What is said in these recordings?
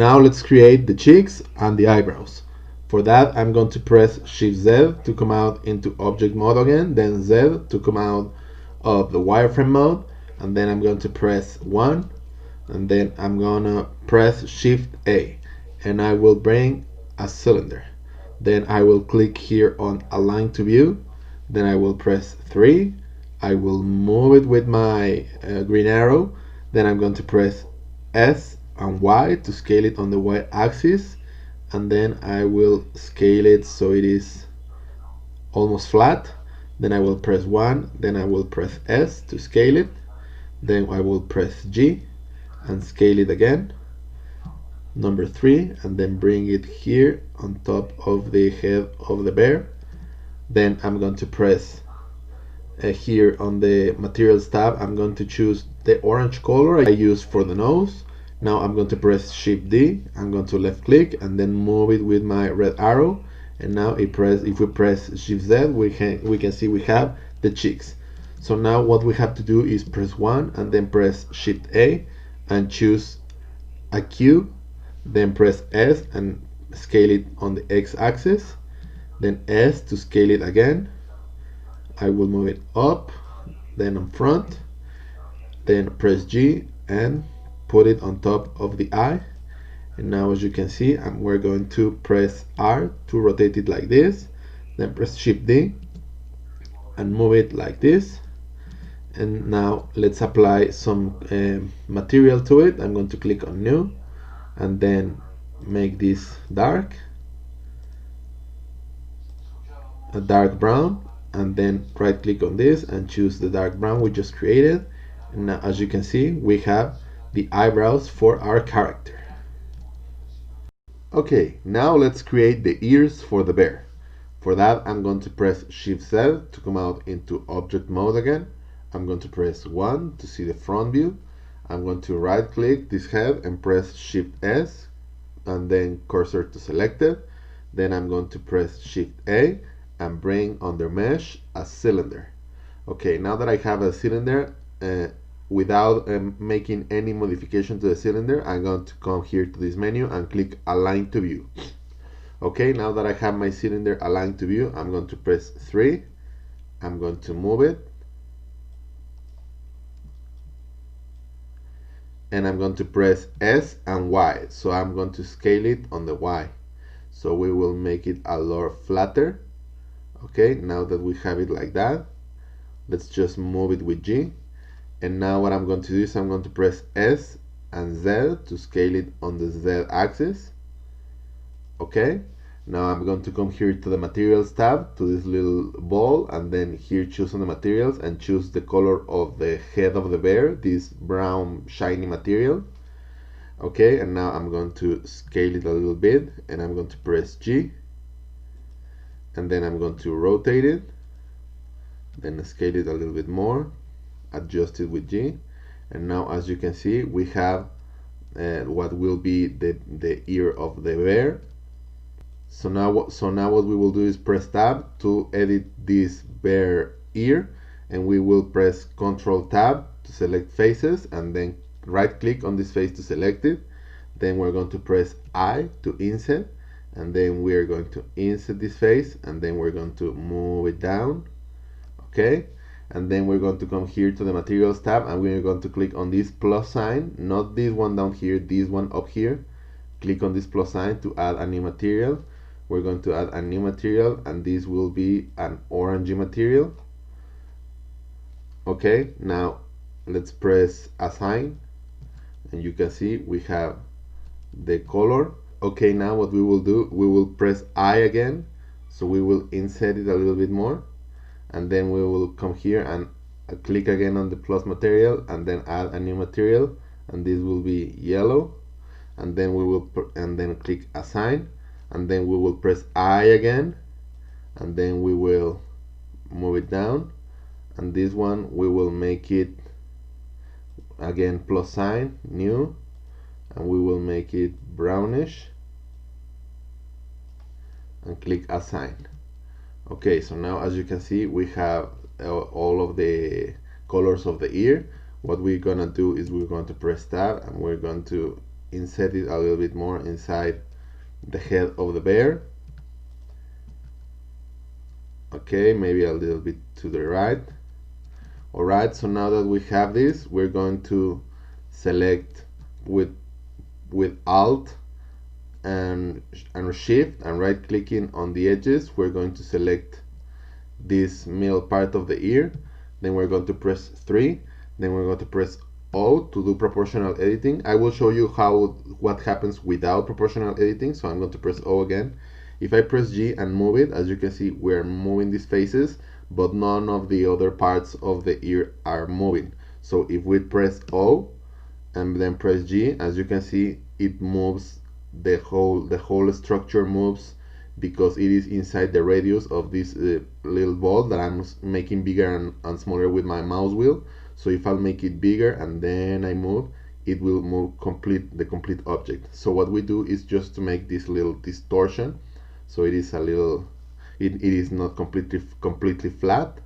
Now let's create the cheeks and the eyebrows. For that, I'm going to press Shift Z to come out into object mode again, then Z to come out of the wireframe mode, and then I'm going to press 1, and then I'm gonna press Shift A, and I will bring a cylinder. Then I will click here on Align to View, then I will press 3, I will move it with my green arrow, then I'm going to press S and Y to scale it on the Y axis, and then I will scale it so it is almost flat. Then I will press 1, then I will press S to scale it, then I will press G and scale it again, number 3, and then bring it here on top of the head of the bear. Then I'm going to press here on the materials tab, I'm going to choose the orange color I used for the nose. Now I'm going to press Shift D, I'm going to left click and then move it with my red arrow, and now if we press Shift Z, we can see we have the cheeks. So now what we have to do is press 1 and then press Shift A and choose a cube, then press S and scale it on the X axis, then S to scale it again. I will move it up, then on front, then press G and put it on top of the eye. And now as you can see, we're going to press R to rotate it like this, then press Shift D and move it like this. And now let's apply some material to it. I'm going to click on New and then make this dark, a dark brown, and then right click on this and choose the dark brown we just created. And now as you can see, we have the eyebrows for our character. Okay, now let's create the ears for the bear. For that, I'm going to press Shift Z to come out into object mode again. I'm going to press 1 to see the front view. I'm going to right click this head and press Shift S and then cursor to selected. Then I'm going to press Shift A and bring under mesh a cylinder. Okay, now that I have a cylinder, without making any modification to the cylinder, I'm going to come here to this menu and click Align to View. Okay, now that I have my cylinder aligned to view, I'm going to press 3. I'm going to move it. And I'm going to press S and Y. So I'm going to scale it on the Y. So we will make it a lot flatter. Okay, now that we have it like that, let's just move it with G. And now what I'm going to do is I'm going to press S and Z to scale it on the Z axis. Okay, now I'm going to come here to the materials tab, to this little ball, and then here choose on the materials and choose the color of the head of the bear, this brown shiny material. Okay, and now I'm going to scale it a little bit and I'm going to press G and then I'm going to rotate it, then scale it a little bit more, adjust it with G, and now as you can see we have what will be the ear of the bear. So now what we will do is press tab to edit this bear ear, and we will press Ctrl tab to select faces and then right click on this face to select it. Then we're going to press I to inset, and then we're going to insert this face and then we're going to move it down. Okay, and then we're going to come here to the materials tab and we're going to click on this plus sign, not this one down here, this one up here. Click on this plus sign to add a new material. We're going to add a new material and this will be an orangey material. Okay, now let's press assign and you can see we have the color. Okay, now what we will do, we will press I again, so we will insert it a little bit more, and then we will come here and click again on the plus material and then add a new material, and this will be yellow, and then we will click assign, and then we will press I again, and then we will move it down, and this one we will make it again plus sign new, and we will make it brownish and click assign. Okay, so now as you can see we have all of the colors of the ear. What we're gonna do is we're going to press tab and we're going to inset it a little bit more inside the head of the bear. Okay, maybe a little bit to the right. Alright, so now that we have this, we're going to select with Alt and Shift and right clicking on the edges. We're going to select this middle part of the ear, then we're going to press 3, then we're going to press O to do proportional editing. I will show you what happens without proportional editing, so I'm going to press O again. If I press G and move it, as you can see, we're moving these faces, but none of the other parts of the ear are moving. So if we press O and then press G, as you can see, it moves the whole structure moves, because it is inside the radius of this little ball that I'm making bigger and smaller with my mouse wheel. So if I'll make it bigger and then I move, it will move the complete object. So what we do is just to make this little distortion, so it is a little, it is not completely flat.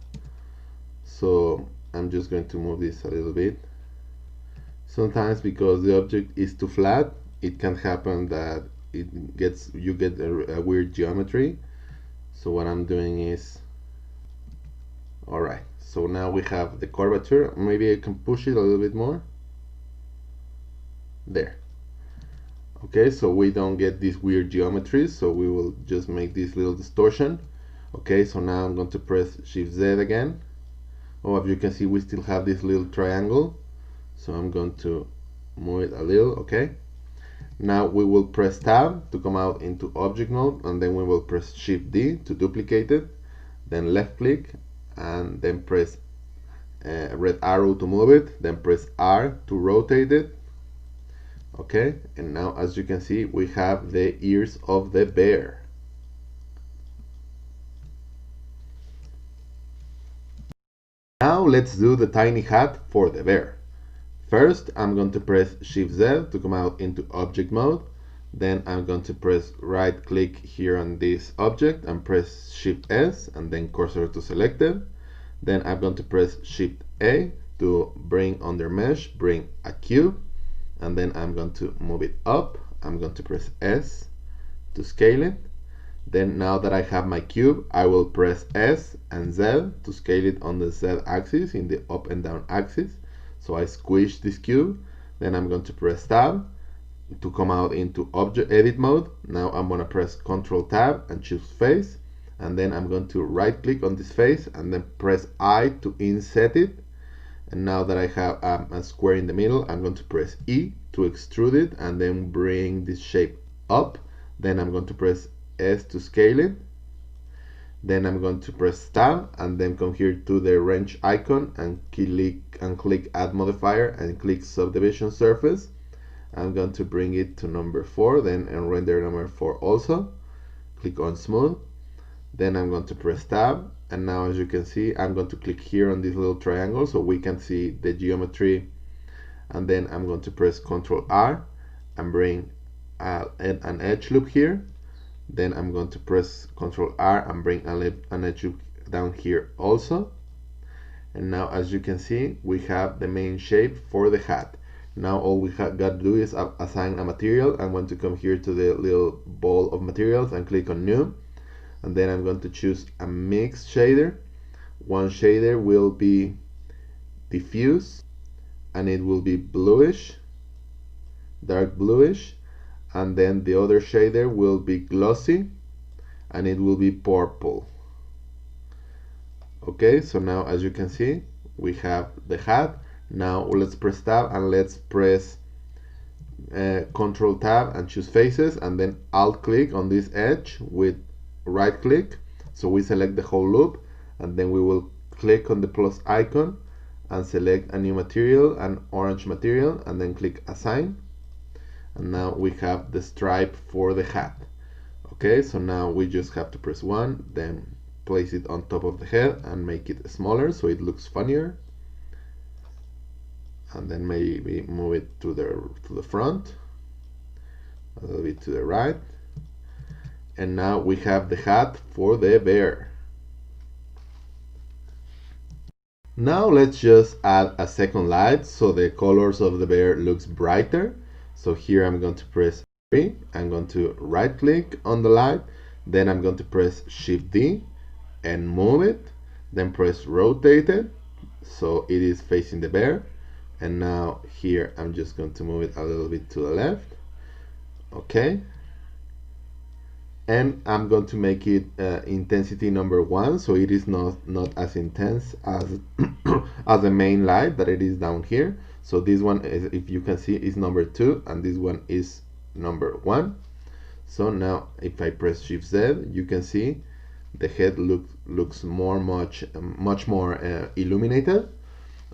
So I'm just going to move this a little bit. Sometimes because the object is too flat, it can happen that you get a weird geometry. So what I'm doing is, alright, so now we have the curvature. Maybe I can push it a little bit more. There. Okay, so we don't get these weird geometries, so we will just make this little distortion. Okay, so now I'm going to press Shift Z again. Oh, as you can see, we still have this little triangle, so I'm going to move it a little. Okay, now we will press Tab to come out into object mode, and then we will press Shift D to duplicate it, then left click, and then press red arrow to move it, then press R to rotate it. Okay, and now as you can see, we have the ears of the bear. Now let's do the tiny hat for the bear. First, I'm going to press Shift Z to come out into object mode. Then I'm going to press right click here on this object and press Shift S and then cursor to selected. Then I'm going to press Shift A to bring under mesh, bring a cube, and then I'm going to move it up. I'm going to press S to scale it. Then now that I have my cube, I will press S and Z to scale it on the Z axis, in the up and down axis. So I squish this cube, then I'm going to press Tab to come out into object edit mode. Now I'm going to press Ctrl Tab and choose face, and then I'm going to right click on this face and then press I to inset it. And now that I have a square in the middle, I'm going to press E to extrude it and then bring this shape up. Then I'm going to press S to scale it. Then I'm going to press Tab and then come here to the wrench icon and click Add Modifier and click Subdivision Surface. I'm going to bring it to number 4, then and render number 4 also. Click on Smooth. Then I'm going to press Tab, and now as you can see, I'm going to click here on this little triangle so we can see the geometry. And then I'm going to press Ctrl R and bring an edge loop here. Then I'm going to press Ctrl R and bring an edge loop down here also. And now as you can see, we have the main shape for the hat. Now all we got to do is assign a material. I'm going to come here to the little ball of materials and click on New. And then I'm going to choose a mix shader. One shader will be diffuse and it will be bluish, dark bluish, and then the other shader will be glossy and it will be purple. Okay, so now as you can see, we have the hat. Now let's press Tab and let's press Control Tab and choose faces, and then Alt click on this edge with right click, so we select the whole loop, and then we will click on the plus icon and select a new material, an orange material, and then click Assign. And now we have the stripe for the hat. Okay, so now we just have to press 1, then place it on top of the head and make it smaller so it looks funnier, and then maybe move it to the front, a little bit to the right. And now we have the hat for the bear. Now let's just add a second light so the colors of the bear looks brighter. So here I'm going to press 3. I'm going to right click on the light. Then I'm going to press Shift D and move it. Then press rotate it so it is facing the bear. And now here I'm just going to move it a little bit to the left. Okay. And I'm going to make it intensity number 1, so it is not as intense as as the main light that it is down here. So this one is, if you can see, is number 2, and this one is number 1. So now if I press Shift Z, you can see the head looks much more illuminated.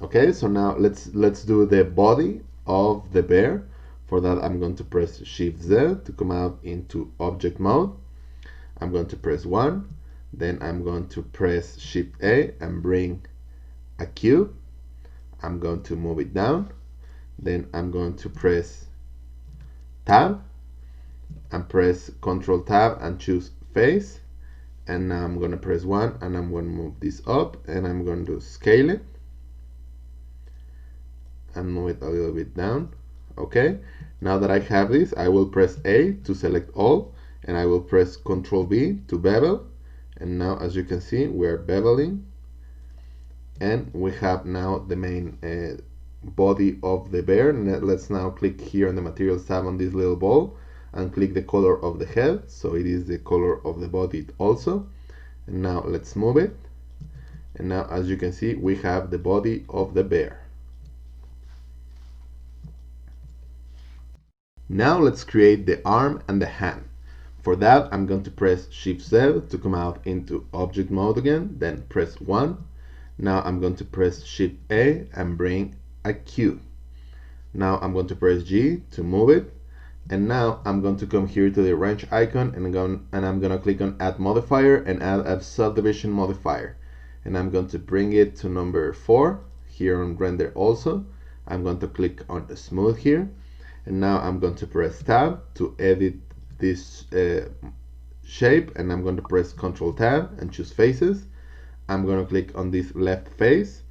Okay, so now let's do the body of the bear. For that, I'm going to press Shift Z to come out into object mode. I'm going to press 1, then I'm going to press Shift A and bring a cube. I'm going to move it down, then I'm going to press Tab and press Control Tab and choose Face, and now I'm going to press 1 and I'm going to move this up, and I'm going to scale it and move it a little bit down. Okay, now that I have this, I will press A to select all, and I will press Ctrl B to bevel, and now as you can see we are beveling, and we have now the main body of the bear. And let's now click here on the materials tab on this little ball and click the color of the head, so it is the color of the body also. And now let's move it, and now as you can see we have the body of the bear. Now let's create the arm and the hand. For that, I'm going to press Shift Z to come out into object mode again, then press 1. Now I'm going to press Shift A and bring a cube. Now I'm going to press G to move it, and now I'm going to come here to the wrench icon, and I'm going to click on Add Modifier and add a subdivision modifier. And I'm going to bring it to number 4 here on Render also. I'm going to click on Smooth here, and now I'm going to press Tab to edit this shape, and I'm going to press Ctrl Tab and choose Faces. I'm going to click on this left face.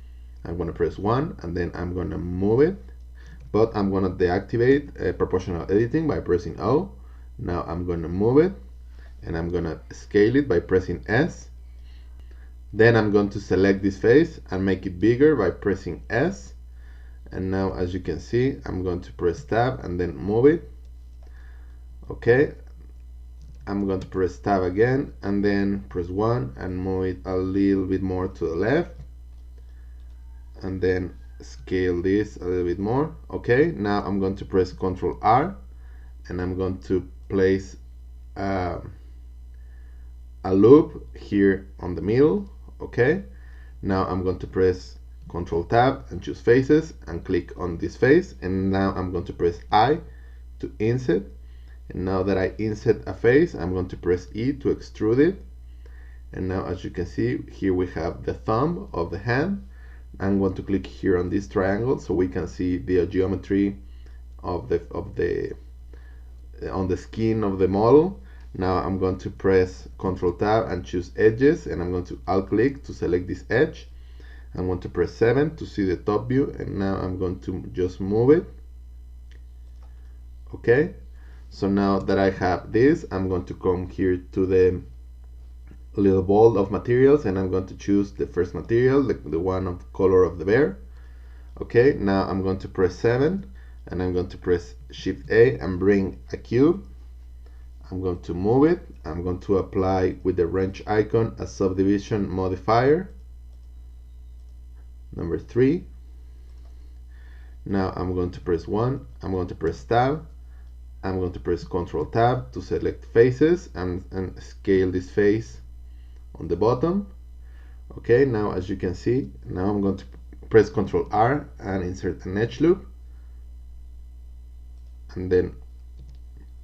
I'm going to press 1, and then I'm going to move it, but I'm going to deactivate proportional editing by pressing O. Now I'm going to move it, and I'm going to scale it by pressing S. Then I'm going to select this face and make it bigger by pressing S. And now as you can see, I'm going to press Tab and then move it. Okay, I'm going to press Tab again and then press 1 and move it a little bit more to the left, and then scale this a little bit more. Okay, now I'm going to press Ctrl R, and I'm going to place a loop here on the middle. Okay, now I'm going to press Ctrl Tab and choose Faces and click on this face, and now I'm going to press I to insert. And now that I insert a face, I'm going to press E to extrude it. And now as you can see, here we have the thumb of the hand. I'm going to click here on this triangle so we can see the geometry of the on the skin of the model. Now I'm going to press Ctrl Tab and choose Edges, and I'm going to alt click to select this edge. I'm going to press 7 to see the top view, and now I'm going to just move it. Okay, so now that I have this, I'm going to come here to the little ball of materials, and I'm going to choose the first material, the one of the color of the bear. Okay, now I'm going to press 7, and I'm going to press Shift A and bring a cube. I'm going to move it. I'm going to apply with the wrench icon a subdivision modifier, number 3. Now I'm going to press 1, I'm going to press Tab, I'm going to press Ctrl Tab to select faces and scale this face on the bottom. Okay, now as you can see, now I'm going to press Ctrl R and insert an edge loop, and then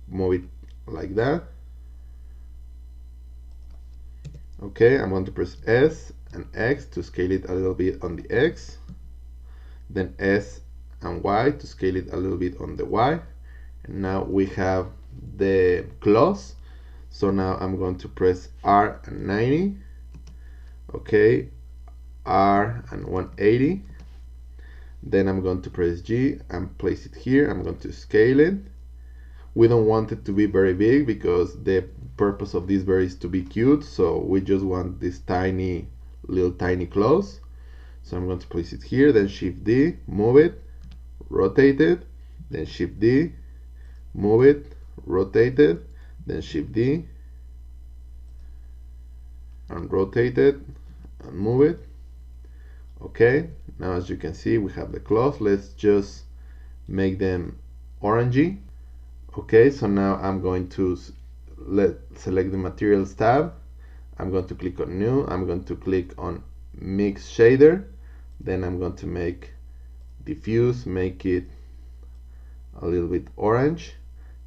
move it like that. Okay, I'm going to press S and X to scale it a little bit on the X, then S and Y to scale it a little bit on the Y. And now we have the claws. So now I'm going to press R and 90. Okay, R and 180. Then I'm going to press G and place it here. I'm going to scale it. We don't want it to be very big because the purpose of this bear is to be cute, so we just want this tiny, little tiny claws. So I'm going to place it here, then Shift D, move it, rotate it, then Shift D, move it, rotate it, then Shift D, and rotate it, and move it. Okay, now as you can see we have the claws. Let's just make them orangey. Okay, so now I'm going to select the materials tab. I'm going to click on new. I'm going to click on mix shader. Then I'm going to make diffuse, make it a little bit orange.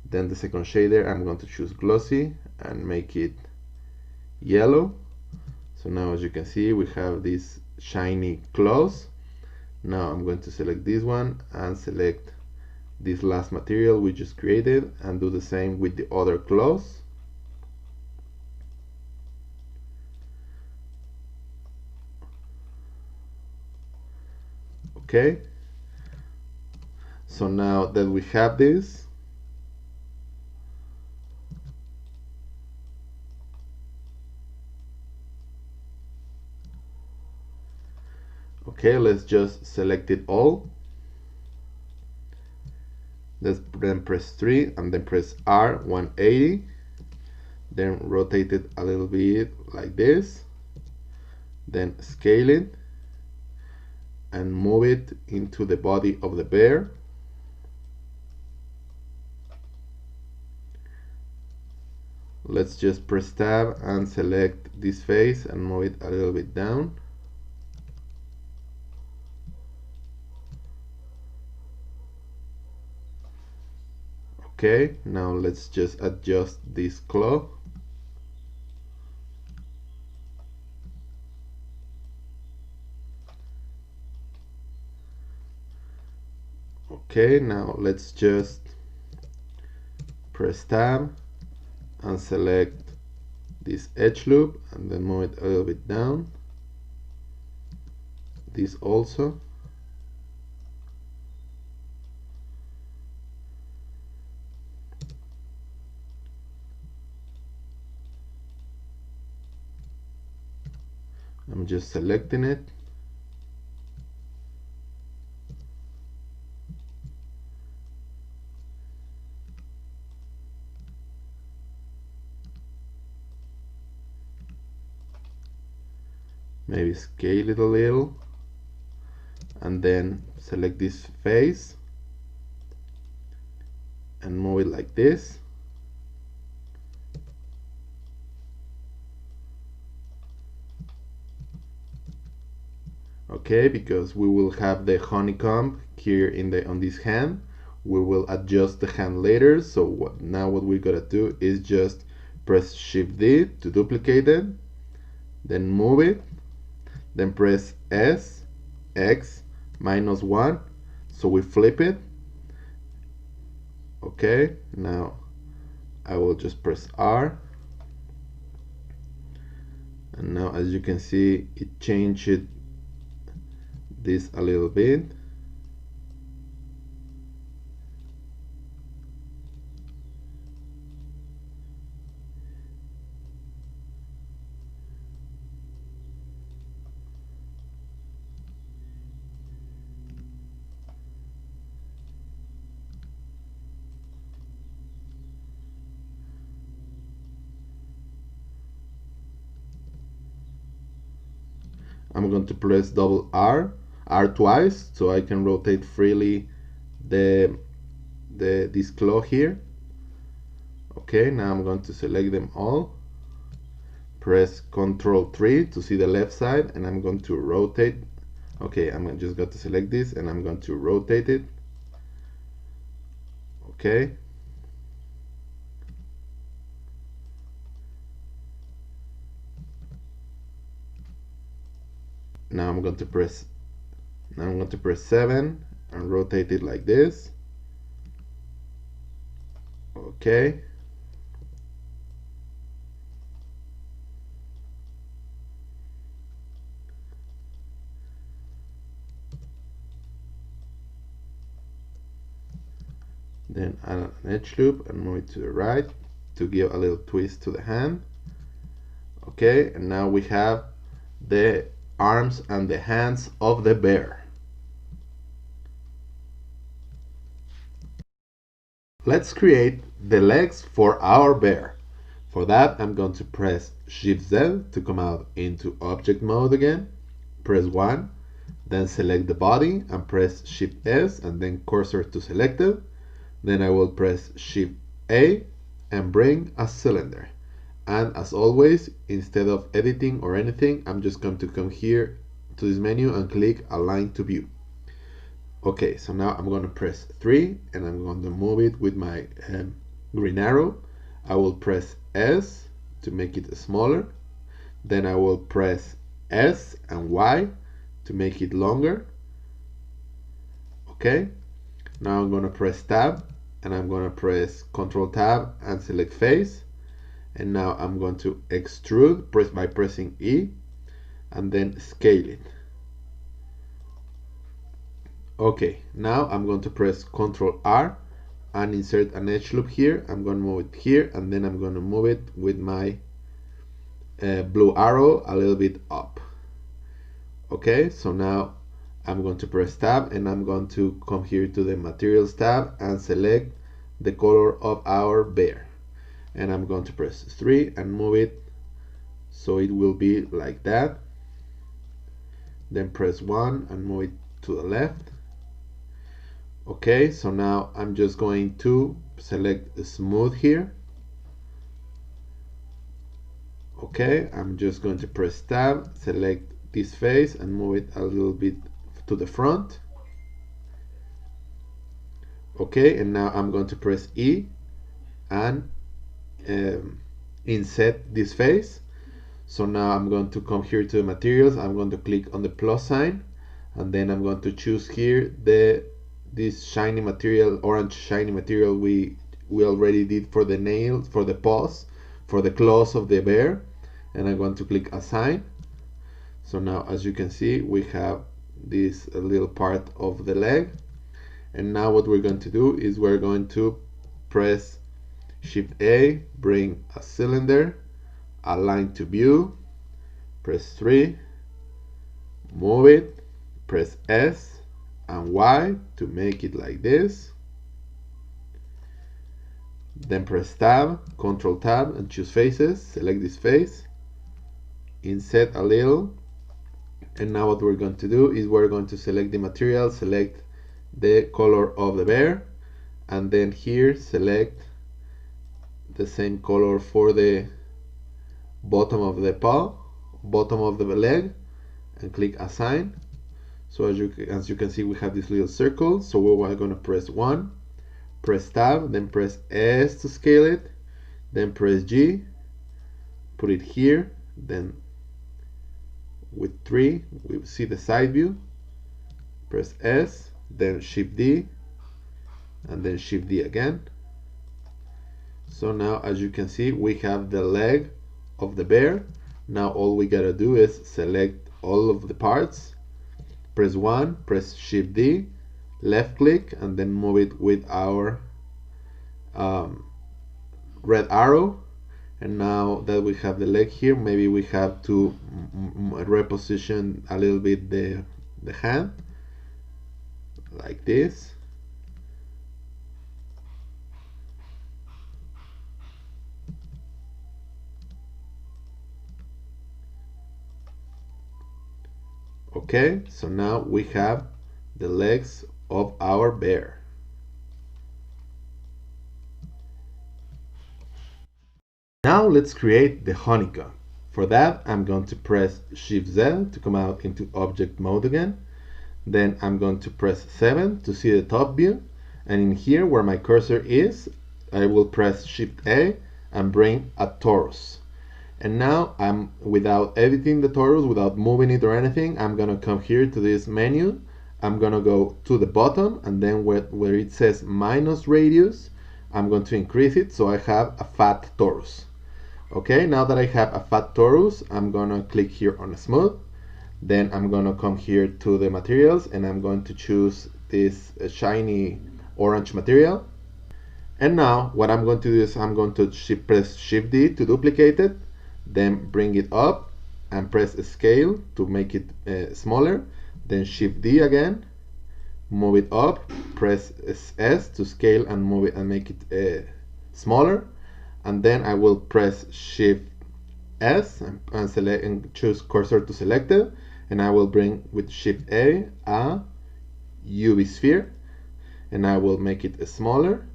Then the second shader, I'm going to choose glossy and make it yellow. So now as you can see we have these shiny claws. Now I'm going to select this one and select this last material we just created and do the same with the other claws. Okay, so now that we have this, okay, let's just select it all. Let's then press 3 and then press R 180. Then rotate it a little bit like this. Then scale it and move it into the body of the bear. Let's just press tab and select this face and move it a little bit down. Okay, now let's just adjust this claw. Okay, now let's just press tab and select this edge loop and then move it a little bit down. This also. I'm just selecting it. Maybe scale it a little and then select this face and move it like this. Okay, because we will have the honeycomb here in the on this hand. We will adjust the hand later, so now what we're gonna do is just press Shift D to duplicate it, then move it, then press S, X, -1, so we flip it. Okay, now I will just press R, and now as you can see it changed this a little bit. I'm going to press double R twice, so I can rotate freely this claw here. Okay, now I'm going to select them all. Press Ctrl 3 to see the left side, and I'm going to rotate. Okay, I'm just going to select this, and I'm going to rotate it. Okay. Now I'm going to press 7 and rotate it like this. Okay. then add an edge loop and move it to the right to give a little twist to the hand. Okay, and now we have the arms and the hands of the bear. Let's create the legs for our bear. For that, I'm going to press Shift Z to come out into object mode again. Press 1, then select the body and press Shift S and then cursor to selected. Then I will press Shift A and bring a cylinder. And as always, instead of editing or anything, I'm just going to come here to this menu and click Align to View. Okay, so now I'm going to press 3 and I'm going to move it with my green arrow. I will press S to make it smaller. Then I will press S and Y to make it longer. Okay, now I'm going to press Tab and I'm going to press Control Tab and select Face. And now I'm going to extrude by pressing E and then scale it. Okay, now I'm going to press Ctrl R and insert an edge loop here. I'm going to move it here and then I'm going to move it with my blue arrow a little bit up. Okay, so now I'm going to press Tab and I'm going to come here to the Materials tab and select the color of our bear. And I'm going to press 3 and move it so it will be like that. Then press 1 and move it to the left. Okay, so now I'm just going to select smooth here. Okay, I'm just going to press Tab, select this face and move it a little bit to the front. Okay, and now I'm going to press E and inset this face. So now I'm going to come here to the materials. I'm going to click on the plus sign and then I'm going to choose here this shiny material, orange shiny material we already did for the nails, for the paws, for the claws of the bear, and I'm going to click assign. So now as you can see we have this little part of the leg, and now what we're going to do is we're going to press Shift A, bring a cylinder, align to view, press 3, move it, press S and Y to make it like this. Then press Tab, Control Tab and choose faces, select this face, inset a little, and now what we're going to do is we're going to select the material, select the color of the bear, and then here select the same color for the bottom of the paw, bottom of the leg, and click assign. So as you can see we have this little circle, so we're going to press 1, press Tab, then press S to scale it, then press G, put it here, then with 3 we see the side view, press S, then Shift D and then Shift D again. So now as you can see we have the leg of the bear. Now all we gotta do is select all of the parts, press 1, press Shift D, left click and then move it with our red arrow. And now that we have the leg here, maybe we have to reposition a little bit the hand like this. Okay, so now we have the legs of our bear. Now let's create the honeycomb. For that, I'm going to press Shift Z to come out into object mode again. Then I'm going to press 7 to see the top view. And in here where my cursor is, I will press Shift A and bring a torus. And now I'm, without editing the torus, without moving it or anything, I'm gonna come here to this menu. I'm gonna go to the bottom and then where it says minus radius, I'm going to increase it so I have a fat torus. Okay, now that I have a fat torus, I'm gonna click here on smooth. Then I'm gonna come here to the materials and I'm going to choose this shiny orange material. And now what I'm going to do is I'm going to press Shift D to duplicate it, then bring it up and press Scale to make it smaller, then Shift D again, move it up, press S to scale and move it and make it smaller, and then I will press Shift S and select and choose cursor to selected, and I will bring with Shift A UV sphere, and I will make it smaller.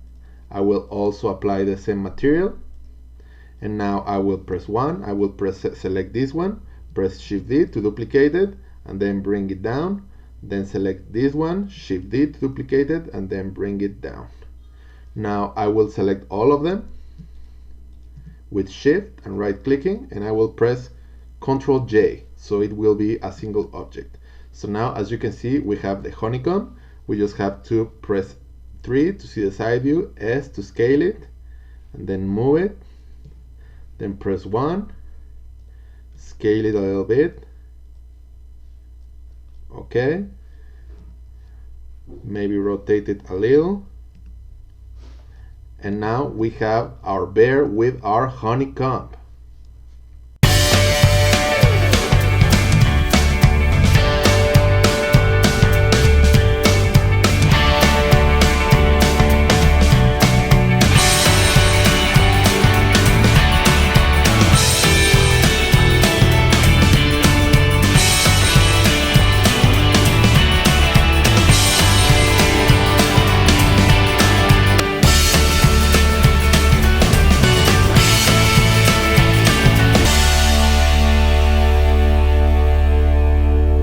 I will also apply the same material, and now I will press 1, I will select this one, press Shift D to duplicate it, and then bring it down, then select this one, Shift D to duplicate it, and then bring it down. Now I will select all of them with Shift and right clicking, and I will press Ctrl J, so it will be a single object. So now, as you can see, we have the honeycomb. We just have to press 3 to see the side view, S to scale it, and then move it, then press 1, scale it a little bit, okay, maybe rotate it a little, and now we have our bear with our honeycomb.